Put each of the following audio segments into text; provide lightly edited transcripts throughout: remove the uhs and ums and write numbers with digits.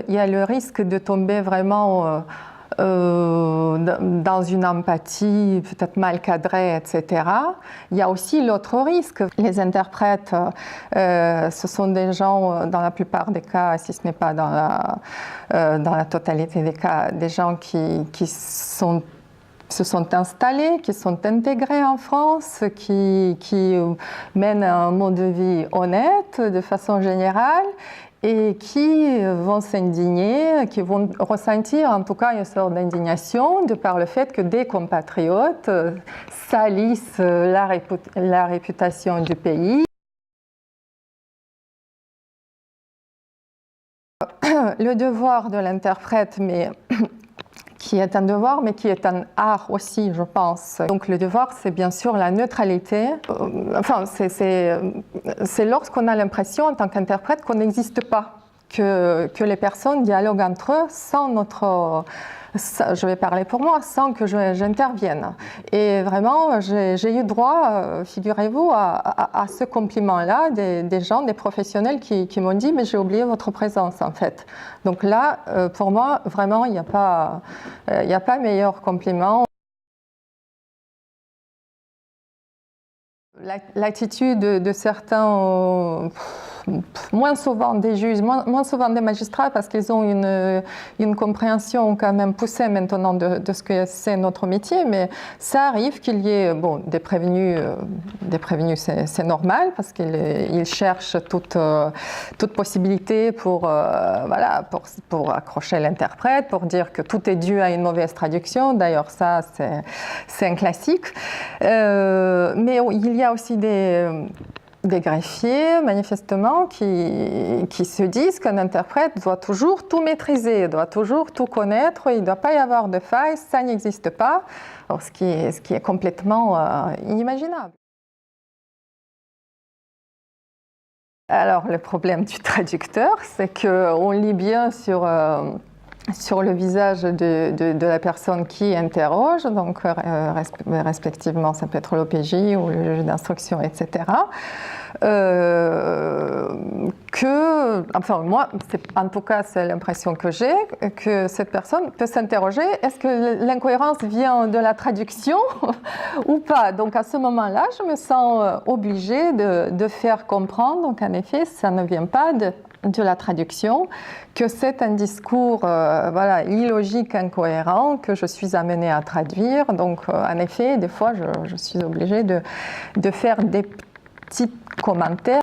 Il y a le risque de tomber vraiment dans une empathie peut-être mal cadrée, etc. Il y a aussi l'autre risque. Les interprètes, ce sont des gens, dans la plupart des cas, si ce n'est pas dans la totalité des cas, des gens qui se sont installés, qui sont intégrés en France, qui mènent un mode de vie honnête de façon générale et qui vont s'indigner, qui vont ressentir en tout cas une sorte d'indignation de par le fait que des compatriotes salissent la réputation du pays. Le devoir de l'interprète, mais qui est un devoir, mais qui est un art aussi, je pense. Donc le devoir, c'est bien sûr la neutralité. Enfin, c'est lorsqu'on a l'impression, en tant qu'interprète, qu'on n'existe pas, que les personnes dialoguent entre eux sans notre... je vais parler pour moi, sans que j'intervienne. Et vraiment, j'ai eu droit, figurez-vous, à ce compliment-là des gens, des professionnels qui m'ont dit « mais j'ai oublié votre présence en fait ». Donc là, pour moi, vraiment, il n'y a pas meilleur compliment. L'attitude de certains, moins souvent des juges, moins souvent des magistrats, parce qu'ils ont une compréhension quand même poussée maintenant de ce que c'est notre métier, mais ça arrive qu'il y ait des prévenus c'est normal, parce qu'ils cherchent toute possibilité pour accrocher l'interprète, pour dire que tout est dû à une mauvaise traduction. D'ailleurs, ça, c'est un classique. Mais il y a aussi des greffiers, manifestement, qui se disent qu'un interprète doit toujours tout maîtriser, doit toujours tout connaître, il ne doit pas y avoir de failles, ça n'existe pas, alors, ce qui est complètement inimaginable. Alors, le problème du traducteur, c'est qu'on lit bien sur le visage de la personne qui interroge, donc respectivement ça peut être l'OPJ ou le juge d'instruction, etc. Enfin moi, en tout cas c'est l'impression que j'ai, que cette personne peut s'interroger, est-ce que l'incohérence vient de la traduction ou pas? Donc à ce moment-là, je me sens obligée de faire comprendre, donc en effet, ça ne vient pas de la traduction, que c'est un discours illogique, incohérent, que je suis amenée à traduire. Donc, en effet, des fois, je suis obligée de faire des petits commentaires.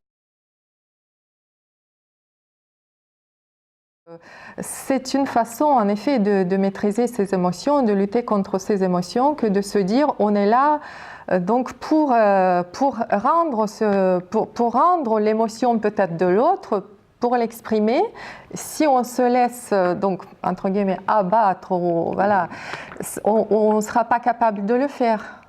C'est une façon, en effet, de maîtriser ses émotions, de lutter contre ses émotions, que de se dire, on est là donc pour rendre l'émotion peut-être de l'autre, pour l'exprimer. Si on se laisse donc entre guillemets abattre, on ne sera pas capable de le faire.